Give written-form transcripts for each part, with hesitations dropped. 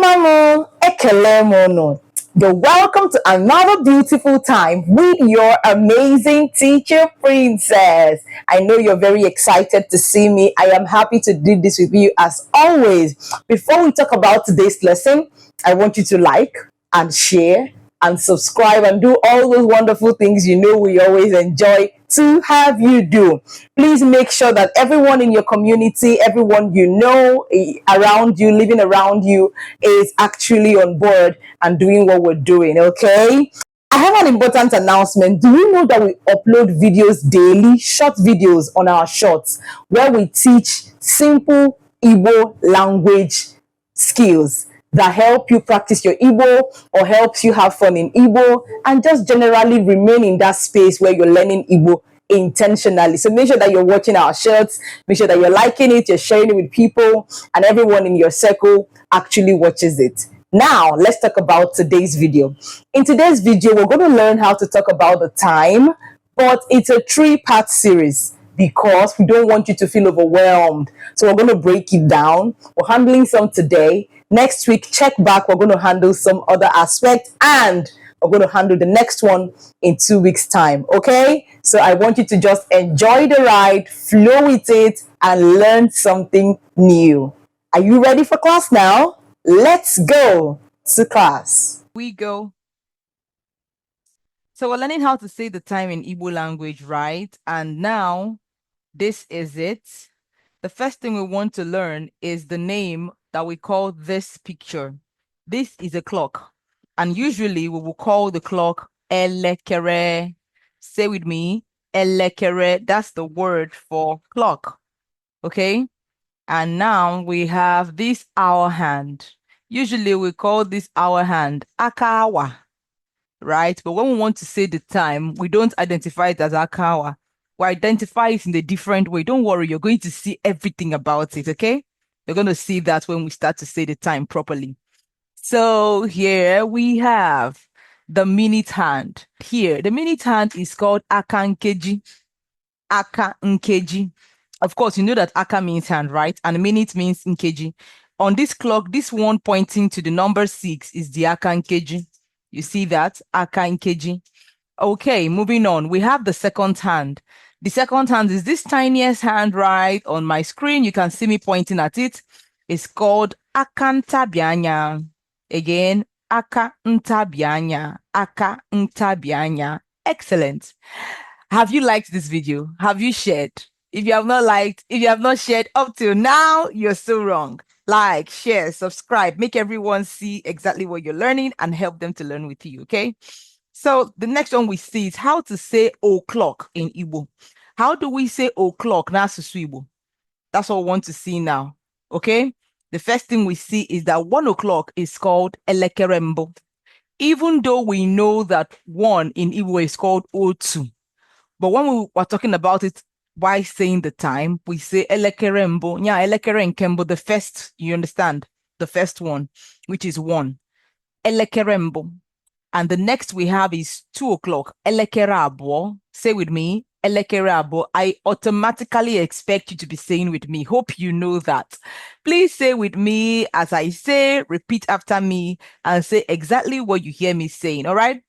Mamo, Ekelemono. You're welcome to another beautiful time with your amazing teacher, Princess. I know you're very excited to see me. I am happy to do this with you as always. Before we talk about today's lesson, I want you to like and share and subscribe and do all those wonderful things you know we always enjoy to have you do. Please make sure that everyone in your community, everyone you know around you, living around you, is actually on board and doing what we're doing, okay? I have an important announcement. Do you know that we upload videos daily, short videos on our shorts, where we teach simple Igbo language skills that help you practice your Igbo or helps you have fun in Igbo and just generally remain in that space where you're learning Igbo intentionally. So make sure that you're watching our shirts, make sure that you're liking it, you're sharing it with people, and everyone in your circle actually watches it. Now, let's talk about today's video. In today's video, we're going to learn how to talk about the time, but it's a 3-part series because we don't want you to feel overwhelmed. So we're going to break it down. We're handling some today. Next week, check back. We're going to handle some other aspect, and we're going to handle the next one in 2 weeks' time. Okay? So I want you to just enjoy the ride, flow with it, and learn something new. Are you ready for class now? Let's go to class. We go. So we're learning how to say the time in Igbo language, right? And now this is it. The first thing we want to learn is the name that we call this picture. This is a clock. And usually we will call the clock elekere. Say with me, elekere. That's the word for clock. Okay? And now we have this hour hand. Usually we call this hour hand akawa, right? But when we want to say the time, we don't identify it as akawa. We identify it in a different way. Don't worry, you're going to see everything about it, okay? You're going to see that when we start to say the time properly. So here we have the minute hand. Here, the minute hand is called akankeji. Akankeji. Of course, you know that aka means hand, right? And minute means nkeji. On this clock, this one pointing to the number 6 is the akankeji. You see that? Akankeji. Okay, moving on. We have the second hand. The second hand is this tiniest hand right on my screen. You can see me pointing at it. It's called akantabianya. Again, akantabianya. Akantabianya. Excellent. Have you liked this video? Have you shared? If you have not liked, if you have not shared up till now, you're so wrong. Like, share, subscribe, make everyone see exactly what you're learning and help them to learn with you, okay? So the next one we see is how to say o'clock in Igbo. How do we say o'clock na asụsụ Igbo? That's what we want to see now, okay? The first thing we see is that 1 o'clock is called elekere mbụ. Even though we know that 1 in Igbo is called otu, but when we were talking about it by saying the time, we say elekere mbụ. Yeah, elekere nke mbụ, the first, you understand? The first one, which is 1. Elekere mbụ. And the next we have is 2 o'clock. Elekere abụọ. Say with me, elekere abụọ. I automatically expect you to be saying with me. Hope you know that. Please say with me as I say, repeat after me, and say exactly what you hear me saying, all right?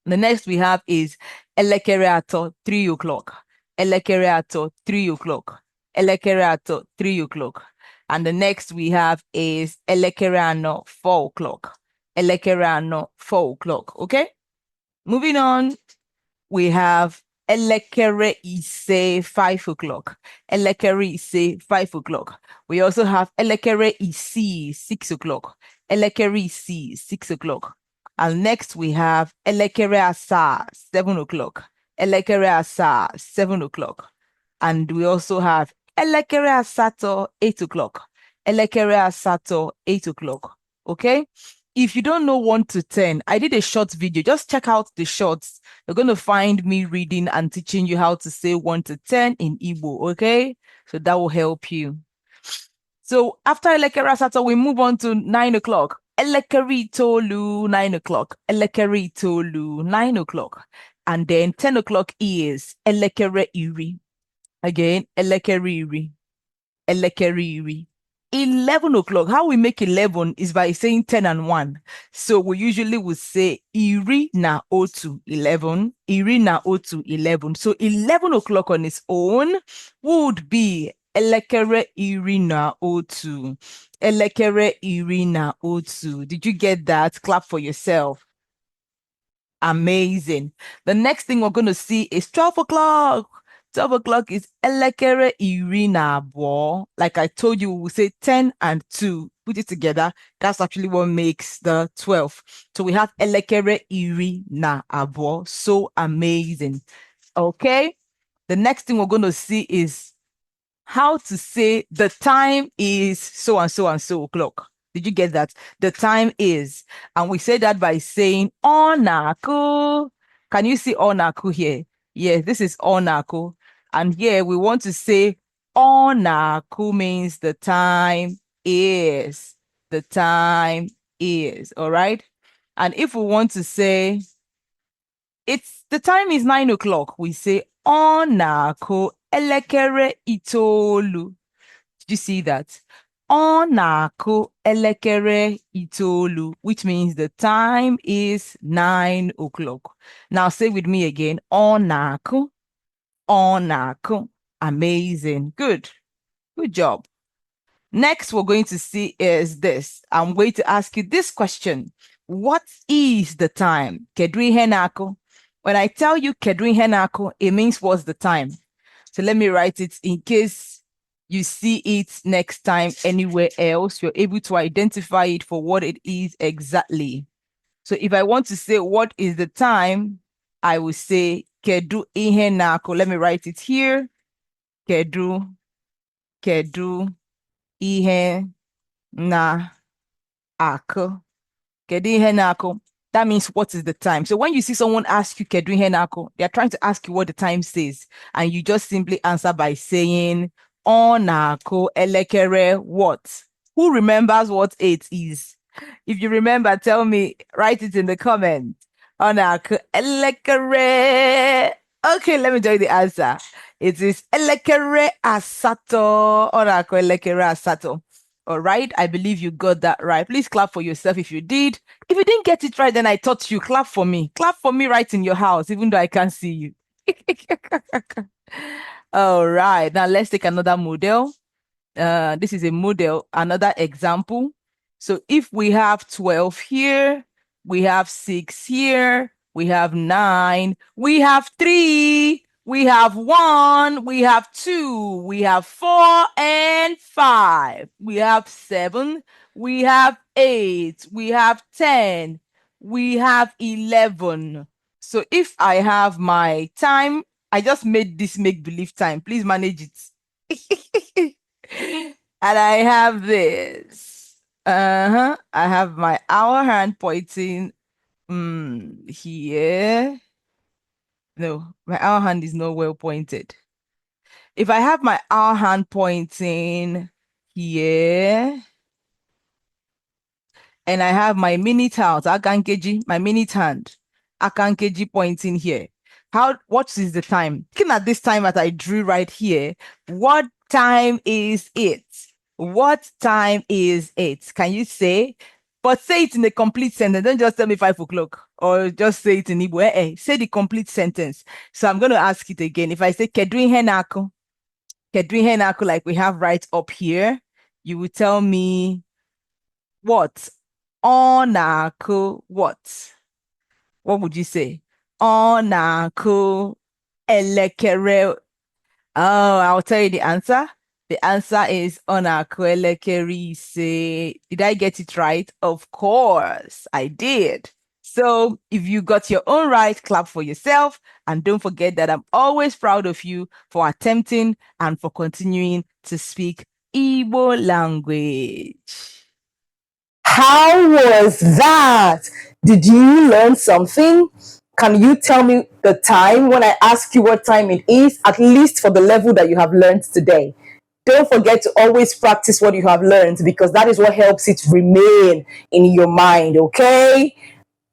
The next we have is elekere atọ, 3 o'clock. Elekere atọ, 3 o'clock. Elekere atọ, 3 o'clock. And the next we have is elekere anọ, 4 o'clock. Elekere anọ, 4 o'clock. Okay? Moving on, we have elekere ise, 5 o'clock. Elekere ise, 5 o'clock. We also have elekere isi, 6 o'clock. Elekere isi, 6 o'clock. And next we have elekere asa, 7 o'clock. Elekere asa, 7 o'clock. And we also have elekere asato, 8 o'clock. Elekere asato, 8 o'clock. Okay? If you don't know 1 to 10, I did a short video. Just check out the shorts. You're going to find me reading and teaching you how to say 1 to 10 in Igbo, okay? So that will help you. So after elekere asato, we move on to 9 o'clock. Elekere itoolu, 9 o'clock. Elekere itoolu, 9 o'clock. And then 10 o'clock is elekere iri. Again, elekere iri. Elekere iri. 11 o'clock. How we make 11 is by saying 10 and 1. So we usually would say iri na otu 11, iri na otu 11. So 11 o'clock on its own would be elekere iri na otu. Elekere iri na otu. Did you get that? Clap for yourself. Amazing. The next thing we're going to see is 12 o'clock. 12 o'clock is elekere iri na abụọ. Like I told you, we say 10 and 2. Put it together. That's actually what makes the 12. So we have elekere iri na abụọ. So amazing. Okay. The next thing we're going to see is how to say the time is so and so and so o'clock. Did you get that? The time is. And we say that by saying onaku. Can you see onaku here? Yes, this is onaku. And here we want to say onaku means the time is. The time is. All right. And if we want to say it's the time is 9 o'clock, we say onaku elekere itoolu. Did you see that? Onaku elekere itoolu, which means the time is 9 o'clock. Now say with me again. Onaku. Onaku. Amazing. Good. Good job. Next, we're going to see is this. I'm going to ask you this question. What is the time? Kedri henako. When I tell you kedri henako, it means what's the time. So let me write it in case you see it next time anywhere else. You're able to identify it for what it is exactly. So if I want to say what is the time, I will say kedu ihe nako. Let me write it here. Kedu ihe na ako. Kedu ihe na ako. That means what is the time. So when you see someone ask you kedu ihe na ako, they're trying to ask you what the time says. And you just simply answer by saying onako elekere what? Who remembers what 8 is? If you remember, tell me, write it in the comment. Onako elekere. Okay, let me tell you the answer. It is elekere asato. Onako elekere asato. All right, I believe you got that right. Please clap for yourself if you did. If you didn't get it right, then I taught you. Clap for me. Clap for me right in your house, even though I can't see you. All right, now let's take another model. This is a model, another example. So if we have 12 here, we have 6 here, we have 9, we have 3, we have 1, we have 2, we have 4 and 5, we have 7, we have 8, we have 10, we have 11. So if I have my time, I just made this make-believe time. Please manage it. And I have this. I have my hour hand pointing here. No, my hour hand is not well pointed. If I have my hour hand pointing here, and I have my minute hand, akankeji, my minute hand, akankeji pointing here. What is the time? Looking at this time that I drew right here, what time is it? What time is it? Can you say? But say it in a complete sentence. Don't just tell me 5 o'clock or just say it in Igbo. Say the complete sentence. So I'm going to ask it again. If I say kedrin henako, like we have right up here, you will tell me what? Onako what? What would you say? Onako elekere. Oh, I'll tell you the answer. The answer is onako elekere ise. Did I get it right? Of course, I did. So if you got your own right, clap for yourself. And don't forget that I'm always proud of you for attempting and for continuing to speak Igbo language. How was that? Did you learn something? Can you tell me the time when I ask you what time it is, at least for the level that you have learned today? Don't forget to always practice what you have learned because that is what helps it remain in your mind, okay?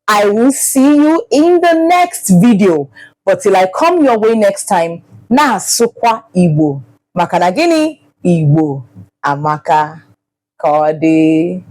I will see you in the next video. But till I come your way next time, na sukwa Igbo. Maka na gini? Igbo. Amaka. Kodi.